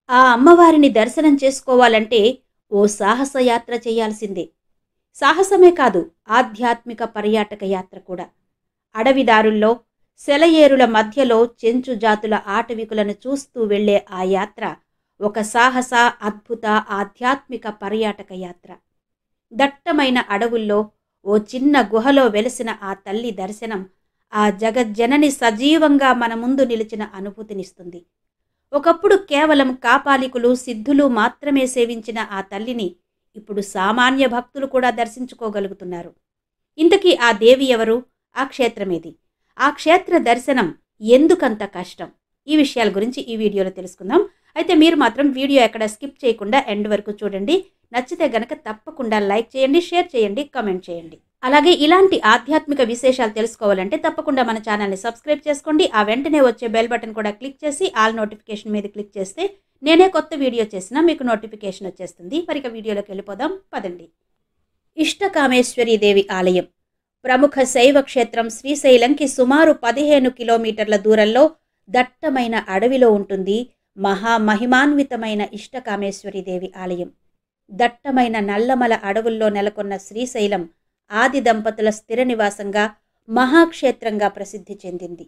ఆ అమ్మవారిని దర్శనం చేసుకోవాలంటే ఓ సాహసయాత్ర చేయాల్సిందే. సాహసమే కాదు, ఆధ్యాత్మిక పర్యాటక యాత్ర కూడా. అడవిదారుల్లో సెలయేరుల మధ్యలో చెంచు జాతుల ఆటవికులను చూస్తూ వెళ్లే ఆ యాత్ర ఒక సాహస, అద్భుత ఆధ్యాత్మిక పర్యాటక యాత్ర. దట్టమైన అడవుల్లో ఓ చిన్న గుహలో వెలిసిన ఆ తల్లి దర్శనం ఆ జగజ్జనని సజీవంగా మన ముందు నిలిచిన అనుభూతినిస్తుంది. ఒకప్పుడు కేవలం కాపాలికులు, సిద్ధులు మాత్రమే సేవించిన ఆ తల్లిని ఇప్పుడు సామాన్య భక్తులు కూడా దర్శించుకోగలుగుతున్నారు. ఇంతకీ ఆ దేవి ఎవరు? ఆ క్షేత్రమేది? ఆ క్షేత్ర దర్శనం ఎందుకంత కష్టం? ఈ విషయాల గురించి ఈ వీడియోలో తెలుసుకుందాం. అయితే మీరు మాత్రం వీడియో ఎక్కడ స్కిప్ చేయకుండా ఎండ్ వరకు చూడండి. నచ్చితే గనక తప్పకుండా లైక్ చేయండి, షేర్ చేయండి, కామెంట్ చేయండి. అలాగే ఇలాంటి ఆధ్యాత్మిక విశేషాలు తెలుసుకోవాలంటే తప్పకుండా మన ఛానల్ని సబ్స్క్రైబ్ చేసుకోండి. ఆ వెంటనే వచ్చే బెల్ బటన్ కూడా క్లిక్ చేసి ఆల్ నోటిఫికేషన్ మీద క్లిక్ చేస్తే నేనే కొత్త వీడియో చేసినా మీకు నోటిఫికేషన్ వచ్చేస్తుంది. మరి ఇక వీడియోలోకి వెళ్ళిపోదాం పదండి. ఇష్టకామేశ్వరీ దేవి ఆలయం ప్రముఖ శైవ క్షేత్రం శ్రీశైలంకి సుమారు 15 కిలోమీటర్ల దూరంలో దట్టమైన అడవిలో ఉంటుంది మహామహిమాన్వితమైన ఇష్టకామేశ్వరీ దేవి ఆలయం. దట్టమైన నల్లమల అడవుల్లో నెలకొన్న శ్రీశైలం ఆది దంపతుల స్థిర నివాసంగా, మహాక్షేత్రంగా ప్రసిద్ధి చెందింది.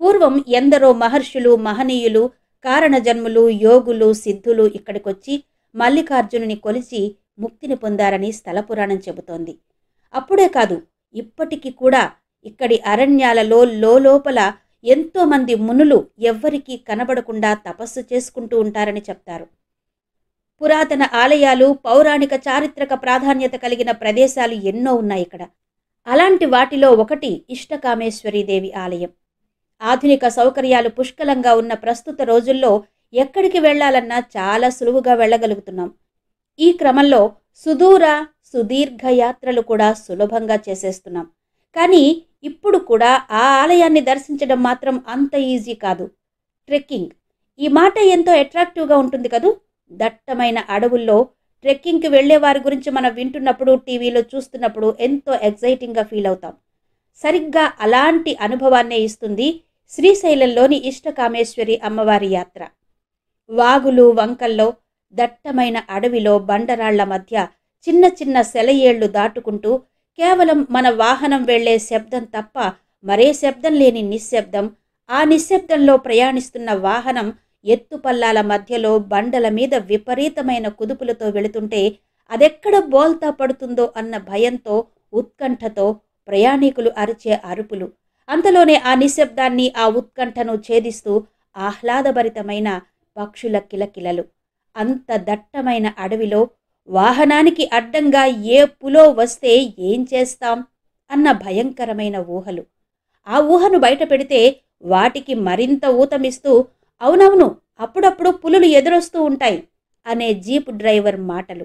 పూర్వం ఎందరో మహర్షులు, మహనీయులు, కారణజన్ములు, యోగులు, సిద్ధులు ఇక్కడికొచ్చి మల్లికార్జునుని కొలిచి ముక్తిని పొందారని స్థల పురాణం చెబుతోంది. అప్పుడే కాదు, ఇప్పటికీ కూడా ఇక్కడి అరణ్యాలలో లోలోపల ఎంతోమంది మునులు ఎవ్వరికీ కనబడకుండా తపస్సు చేసుకుంటూ ఉంటారని చెప్తారు. పురాతన ఆలయాలు, పౌరాణిక చారిత్రక ప్రాధాన్యత కలిగిన ప్రదేశాలు ఎన్నో ఉన్నాయి ఇక్కడ. అలాంటి వాటిలో ఒకటి ఇష్టకామేశ్వరీ దేవి ఆలయం. ఆధునిక సౌకర్యాలు పుష్కలంగా ఉన్న ప్రస్తుత రోజుల్లో ఎక్కడికి వెళ్లాలన్నా చాలా సులువుగా వెళ్ళగలుగుతున్నాం. ఈ క్రమంలో సుదీర్ఘ యాత్రలు కూడా సులభంగా చేసేస్తున్నాం. కానీ ఇప్పుడు కూడా ఆ ఆలయాన్ని దర్శించడం మాత్రం అంత ఈజీ కాదు. ట్రెక్కింగ్, ఈ మాట ఎంతో అట్రాక్టివ్గా ఉంటుంది కదూ. దట్టమైన అడవుల్లో ట్రెక్కింగ్కి వెళ్లే వారి గురించి మనం వింటున్నప్పుడు, టీవీలో చూస్తున్నప్పుడు ఎంతో ఎగ్జైటింగ్గా ఫీల్ అవుతాం. సరిగ్గా అలాంటి అనుభవాన్నే ఇస్తుంది శ్రీశైలంలోని ఇష్టకామేశ్వరి అమ్మవారి యాత్ర. వాగులు, వంకల్లో, దట్టమైన అడవిలో బండరాళ్ల మధ్య చిన్న చిన్న సెలయేళ్లు దాటుకుంటూ కేవలం మన వాహనం వెళ్లే శబ్దం తప్ప మరే శబ్దం లేని నిశ్శబ్దం. ఆ నిశ్శబ్దంలో ప్రయాణిస్తున్న వాహనం ఎత్తుపల్లాల మధ్యలో బండల మీద విపరీతమైన కుదుపులతో వెళుతుంటే అదెక్కడ బోల్తా పడుతుందో అన్న భయంతో, ఉత్కంఠతో ప్రయాణికులు అరిచే అరుపులు. అంతలోనే ఆ నిశ్శబ్దాన్ని, ఆ ఉత్కంఠను ఛేదిస్తూ ఆహ్లాదభరితమైన పక్షుల కిలకిలలు. అంత దట్టమైన అడవిలో వాహనానికి అడ్డంగా ఏ పులో వస్తే ఏం చేస్తాం అన్న భయంకరమైన ఊహలు. ఆ ఊహను బయట పెడితే వాటికి మరింత ఊతమిస్తూ, అవునవును, అప్పుడప్పుడు పులులు ఎదురొస్తూ ఉంటాయి అనే జీప్ డ్రైవర్ మాటలు.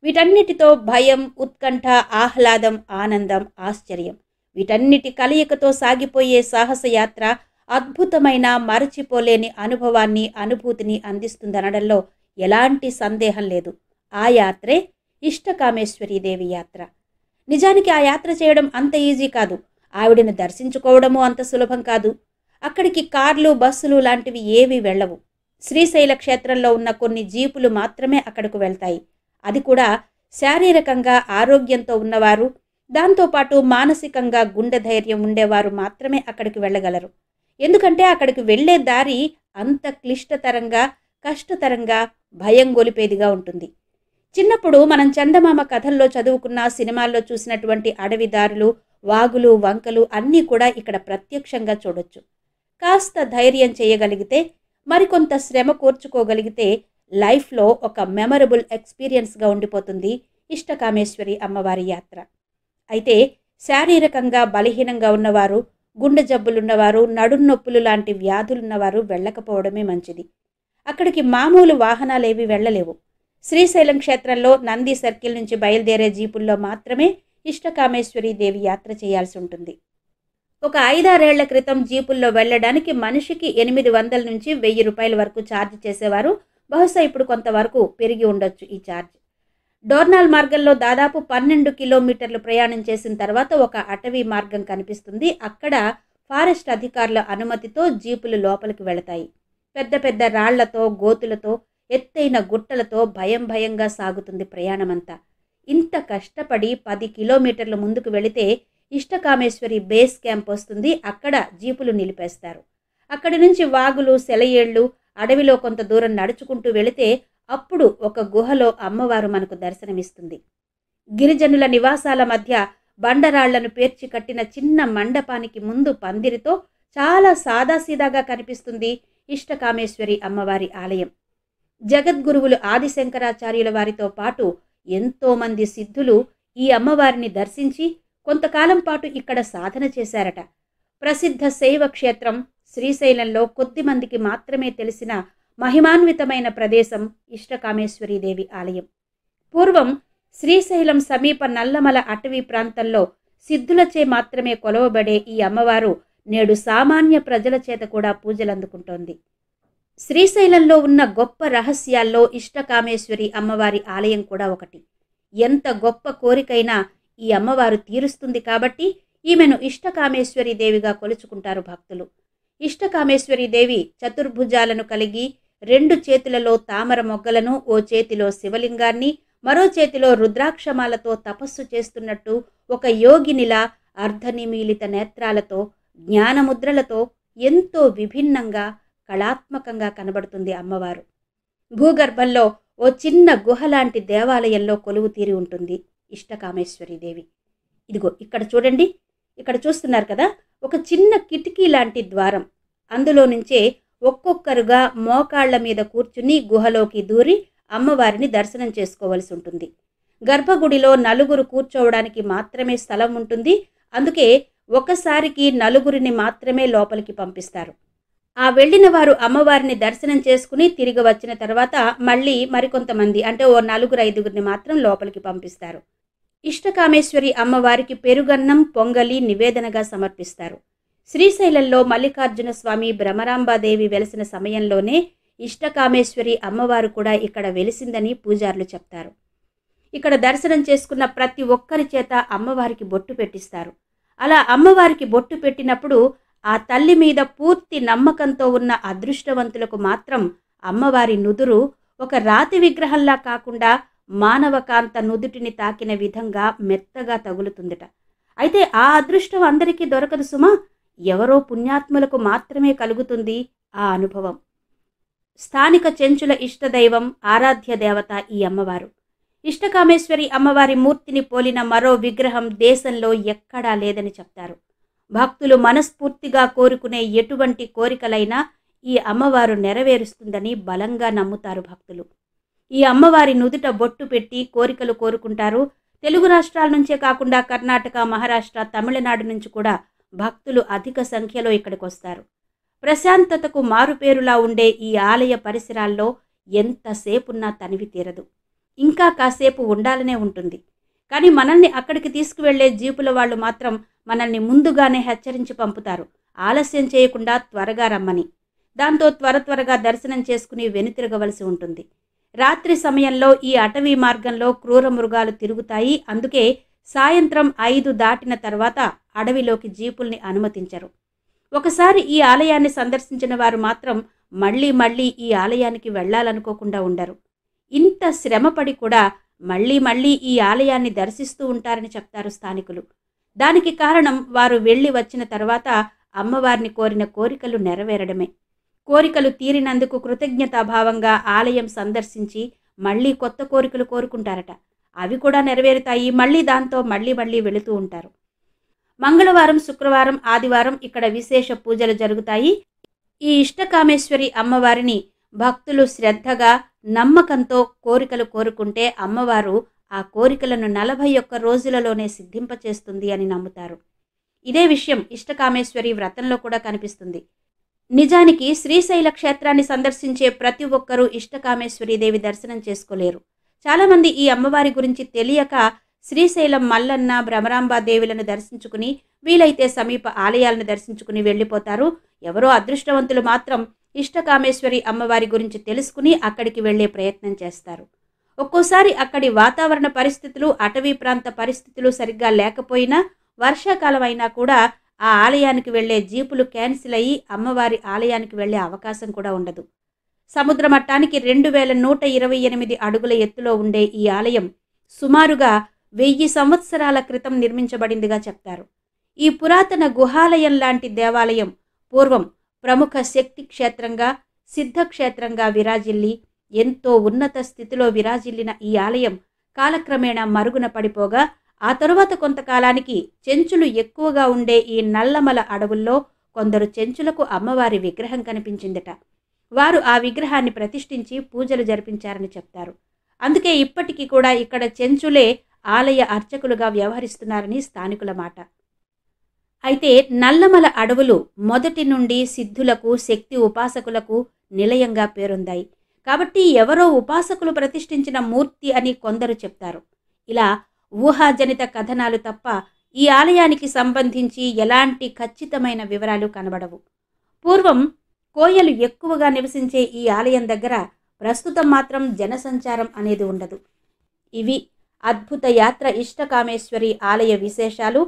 వీటన్నిటితో భయం, ఉత్కంఠ, ఆహ్లాదం, ఆనందం, ఆశ్చర్యం, వీటన్నిటి కలయికతో సాగిపోయే సాహసయాత్ర అద్భుతమైన, మరచిపోలేని అనుభవాన్ని, అనుభూతిని అందిస్తుందనడంలో ఎలాంటి సందేహం లేదు. ఆ యాత్రే ఇష్టకామేశ్వరీ దేవి యాత్ర. నిజానికి ఆ యాత్ర చేయడం అంత ఈజీ కాదు. ఆవిడను దర్శించుకోవడము అంత సులభం కాదు. అక్కడికి కార్లు, బస్సులు లాంటివి ఏవీ వెళ్ళవు. శ్రీశైల క్షేత్రంలో ఉన్న కొన్ని జీపులు మాత్రమే అక్కడకు వెళ్తాయి. అది కూడా శారీరకంగా ఆరోగ్యంతో ఉన్నవారు, దాంతోపాటు మానసికంగా గుండె ధైర్యం ఉండేవారు మాత్రమే అక్కడికి వెళ్ళగలరు. ఎందుకంటే అక్కడికి వెళ్లే దారి అంత క్లిష్టతరంగా, కష్టతరంగా, భయం గొలిపేదిగా ఉంటుంది. చిన్నప్పుడు మనం చందమామ కథల్లో చదువుకున్న, సినిమాల్లో చూసినటువంటి అడవి దారులు, వాగులు, వంకలు అన్నీ కూడా ఇక్కడ ప్రత్యక్షంగా చూడొచ్చు. కాస్త ధైర్యం చేయగలిగితే, మరికొంత శ్రమ కూర్చుకోగలిగితే లైఫ్లో ఒక మెమరబుల్ ఎక్స్పీరియన్స్గా ఉండిపోతుంది ఇష్టకామేశ్వరి అమ్మవారి యాత్ర. అయితే శారీరకంగా బలహీనంగా ఉన్నవారు, గుండె జబ్బులున్నవారు, నడున్నొప్పులు లాంటి వ్యాధులున్నవారు వెళ్ళకపోవడమే మంచిది. అక్కడికి మామూలు వాహనాలేవి వెళ్ళలేవు. శ్రీశైలం క్షేత్రంలో నంది సర్కిల్ నుంచి బయలుదేరే జీపుల్లో మాత్రమే ఇష్టకామేశ్వరీ దేవి యాత్ర చేయాల్సి ఉంటుంది. ఒక 5-6 ఏళ్ల క్రితం జీపుల్లో వెళ్లడానికి మనిషికి 800 నుంచి 1000 రూపాయల వరకు ఛార్జ్ చేసేవారు. బహుశా ఇప్పుడు కొంతవరకు పెరిగి ఉండొచ్చు ఈ ఛార్జ్. డోర్నాల్ మార్గంలో దాదాపు 12 కిలోమీటర్లు ప్రయాణం చేసిన తర్వాత ఒక అటవీ మార్గం కనిపిస్తుంది. అక్కడ ఫారెస్ట్ అధికారుల అనుమతితో జీపులు లోపలికి వెళతాయి. పెద్ద పెద్ద రాళ్లతో, గోతులతో ఎత్తైన గుట్టలతో భయం భయంగా సాగుతుంది ప్రయాణమంతా. ఇంత కష్టపడి 10 కిలోమీటర్ల ముందుకు వెళితే ఇష్టకామేశ్వరి బేస్ క్యాంప్ వస్తుంది. అక్కడ జీపులు నిలిపేస్తారు. అక్కడి నుంచి వాగులు, సెలయేళ్లు, అడవిలో కొంత దూరం నడుచుకుంటూ వెళితే అప్పుడు ఒక గుహలో అమ్మవారు మనకు దర్శనమిస్తుంది. గిరిజనుల నివాసాల మధ్య బండరాళ్లను పేర్చి కట్టిన చిన్న మండపానికి ముందు పందిరితో చాలా సాదాసీదాగా కనిపిస్తుంది ఇష్టకామేశ్వరి అమ్మవారి ఆలయం. జగద్గురువులు ఆదిశంకరాచార్యుల వారితో పాటు ఎంతోమంది సిద్ధులు ఈ అమ్మవారిని దర్శించి కొంతకాలం పాటు ఇక్కడ సాధన చేశారట. ప్రసిద్ధ శైవ క్షేత్రం శ్రీశైలంలో కొద్ది మందికి మాత్రమే తెలిసిన మహిమాన్వితమైన ప్రదేశం ఇష్టకామేశ్వరీదేవి ఆలయం. పూర్వం శ్రీశైలం సమీప నల్లమల అటవీ ప్రాంతంలో సిద్ధులచే మాత్రమే కొలవబడే ఈ అమ్మవారు నేడు సామాన్య ప్రజల చేత కూడా పూజలందుకుంటోంది. శ్రీశైలంలో ఉన్న గొప్ప రహస్యాల్లో ఇష్టకామేశ్వరి అమ్మవారి ఆలయం కూడా ఒకటి. ఎంత గొప్ప కోరికైనా ఈ అమ్మవారు తీరుస్తుంది కాబట్టి ఈమెను ఇష్టకామేశ్వరి దేవిగా కొలుచుకుంటారు భక్తులు. ఇష్టకామేశ్వరి దేవి చతుర్భుజాలను కలిగి 2 చేతులలో తామర మొగ్గలను, ఓ చేతిలో శివలింగాన్ని, మరో చేతిలో రుద్రాక్షమాలతో తపస్సు చేస్తున్నట్టు ఒక యోగినిలా అర్ధనిమీలిత నేత్రాలతో, జ్ఞానముద్రలతో ఎంతో విభిన్నంగా కళాత్మకంగా కనబడుతుంది అమ్మవారు. భూగర్భంలో ఓ చిన్న గుహలాంటి దేవాలయంలో కొలువు తీరి ఉంటుంది ఇష్టకామేశ్వరి దేవి. ఇదిగో ఇక్కడ చూడండి, ఇక్కడ చూస్తున్నారు కదా, ఒక చిన్న కిటికీ లాంటి ద్వారం. అందులో నుంచే ఒక్కొక్కరుగా మోకాళ్ల మీద కూర్చుని గుహలోకి దూరి అమ్మవారిని దర్శనం చేసుకోవలసి ఉంటుంది. గర్భగుడిలో 4 కూర్చోవడానికి మాత్రమే స్థలం ఉంటుంది. అందుకే ఒకసారికి 4 మాత్రమే లోపలికి పంపిస్తారు. ఆ వెళ్ళిన వారు అమ్మవారిని దర్శనం చేసుకుని తిరిగి వచ్చిన తర్వాత మళ్ళీ మరికొంతమంది అంటే ఓ 4-5 మాత్రం లోపలికి పంపిస్తారు. ఇష్టకామేశ్వరి అమ్మవారికి పెరుగన్నం, పొంగలి నివేదనగా సమర్పిస్తారు. శ్రీశైలంలో మల్లికార్జున స్వామి, భ్రమరాంబాదేవి వెలసిన సమయంలోనే ఇష్టకామేశ్వరి అమ్మవారు కూడా ఇక్కడ వెలిసిందని పూజారులు చెప్తారు. ఇక్కడ దర్శనం చేసుకున్న ప్రతి ఒక్కరి చేత అమ్మవారికి బొట్టు పెట్టిస్తారు. అలా అమ్మవారికి బొట్టు పెట్టినప్పుడు ఆ తల్లి మీద పూర్తి నమ్మకంతో ఉన్న అదృష్టవంతులకు మాత్రం అమ్మవారి నుదురు ఒక రాతి విగ్రహంలా కాకుండా మానవకాంత నుదుటిని తాకిన విధంగా మెత్తగా తగులుతుందట. అయితే ఆ అదృష్టం అందరికీ దొరకదు సుమా, ఎవరో పుణ్యాత్ములకు మాత్రమే కలుగుతుంది ఆ అనుభవం. స్థానిక చెంచుల ఇష్టదైవం, ఆరాధ్య దేవత ఈ అమ్మవారు. ఇష్టకామేశ్వరి అమ్మవారి మూర్తిని పోలిన మరో విగ్రహం దేశంలో ఎక్కడా లేదని చెప్తారు. భక్తులు మనస్ఫూర్తిగా కోరుకునే ఎటువంటి కోరికలైనా ఈ అమ్మవారు నెరవేరుస్తుందని బలంగా నమ్ముతారు భక్తులు. ఈ అమ్మవారి నుదుట బొట్టు పెట్టి కోరికలు కోరుకుంటారు. తెలుగు రాష్ట్రాల నుంచే కాకుండా కర్ణాటక, మహారాష్ట్ర, తమిళనాడు నుంచి కూడా భక్తులు అధిక సంఖ్యలో ఇక్కడికి వస్తారు. ప్రశాంతతకు మారుపేరులా ఉండే ఈ ఆలయ పరిసరాల్లో ఎంతసేపున్నా తనివి తీరదు. ఇంకా కాసేపు ఉండాలనే ఉంటుంది. కానీ మనల్ని అక్కడికి తీసుకువెళ్లే జీపుల వాళ్ళు మాత్రం మనల్ని ముందుగానే హెచ్చరించి పంపుతారు, ఆలస్యం చేయకుండా త్వరగా రమ్మని. దాంతో త్వరగా దర్శనం చేసుకుని వెనుతిరగవలసి ఉంటుంది. రాత్రి సమయంలో ఈ అటవీ మార్గంలో క్రూర మృగాలు తిరుగుతాయి. అందుకే సాయంత్రం 5 దాటిన తర్వాత అడవిలోకి జీపుల్ని అనుమతించరు. ఒకసారి ఈ ఆలయాన్ని సందర్శించిన వారు మాత్రం మళ్ళీ ఈ ఆలయానికి వెళ్లాలనుకోకుండా ఉండరు. ఇంత శ్రమపడి కూడా మళ్ళీ ఈ ఆలయాన్ని దర్శిస్తూ ఉంటారని చెప్తారు స్థానికులు. దానికి కారణం వారు వెళ్ళి వచ్చిన తర్వాత అమ్మవారిని కోరిన కోరికలు నెరవేరడమే. కోరికలు తీరినందుకు కృతజ్ఞతాభావంగా ఆలయం సందర్శించి మళ్ళీ కొత్త కోరికలు కోరుకుంటారట. అవి కూడా నెరవేరుతాయి. మళ్ళీ దాంతో మళ్ళీ వెళుతూ ఉంటారు. మంగళవారం, శుక్రవారం, ఆదివారం ఇక్కడ విశేష పూజలు జరుగుతాయి. ఈ ఇష్టకామేశ్వరి అమ్మవారిని భక్తులు శ్రద్ధగా, నమ్మకంతో కోరికలు కోరుకుంటే అమ్మవారు ఆ కోరికలను 41 రోజులలోనే సిద్ధింపచేస్తుంది అని నమ్ముతారు. ఇదే విషయం ఇష్టకామేశ్వరి వ్రతంలో కూడా కనిపిస్తుంది. నిజానికి శ్రీశైల క్షేత్రాన్ని సందర్శించే ప్రతి ఒక్కరూ ఇష్టకామేశ్వరి దేవి దర్శనం చేసుకోలేరు. చాలామంది ఈ అమ్మవారి గురించి తెలియక శ్రీశైలం మల్లన్న, భ్రమరాంబాదేవులను దర్శించుకుని, వీలైతే సమీప ఆలయాలను దర్శించుకుని వెళ్ళిపోతారు. ఎవరో అదృష్టవంతులు మాత్రం ఇష్టకామేశ్వరి అమ్మవారి గురించి తెలుసుకుని అక్కడికి వెళ్లే ప్రయత్నం చేస్తారు. ఒక్కోసారి అక్కడి వాతావరణ పరిస్థితులు, అటవీ ప్రాంత పరిస్థితులు సరిగ్గా లేకపోయినా, వర్షాకాలం అయినా కూడా ఆ ఆలయానికి వెళ్లే జీపులు క్యాన్సిల్ అయ్యి అమ్మవారి ఆలయానికి వెళ్లే అవకాశం కూడా ఉండదు. సముద్ర మట్టానికి 2128 అడుగుల ఎత్తులో ఉండే ఈ ఆలయం సుమారుగా 1000 సంవత్సరాల క్రితం నిర్మించబడిందిగా చెప్తారు. ఈ పురాతన గుహాలయం లాంటి దేవాలయం పూర్వం ప్రముఖ శక్తి క్షేత్రంగా, సిద్ధక్షేత్రంగా విరాజిల్లి ఎంతో ఉన్నత స్థితిలో విరాజిల్లిన ఈ ఆలయం కాలక్రమేణా మరుగున పడిపోగా ఆ తరువాత కొంతకాలానికి చెంచులు ఎక్కువగా ఉండే ఈ నల్లమల అడవుల్లో కొందరు చెంచులకు అమ్మవారి విగ్రహం కనిపించిందట. వారు ఆ విగ్రహాన్ని ప్రతిష్ఠించి పూజలు జరిపించారని చెప్తారు. అందుకే ఇప్పటికీ కూడా ఇక్కడ చెంచులే ఆలయ అర్చకులుగా వ్యవహరిస్తున్నారని స్థానికుల మాట. అయితే నల్లమల అడవులు మొదటి నుండి సిద్ధులకు, శక్తి ఉపాసకులకు నిలయంగా పేరొందాయి. కాబట్టి ఎవరో ఉపాసకులు ప్రతిష్ఠించిన మూర్తి అని కొందరు చెప్తారు. ఇలా ఊహాజనిత కథనాలు తప్ప ఈ ఆలయానికి సంబంధించి ఎలాంటి ఖచ్చితమైన వివరాలు కనబడవు. పూర్వం కోయలు ఎక్కువగా నివసించే ఈ ఆలయం దగ్గర ప్రస్తుతం మాత్రం జనసంచారం అనేది ఉండదు. ఇవి అద్భుత యాత్ర ఇష్టకామేశ్వరి ఆలయ విశేషాలు.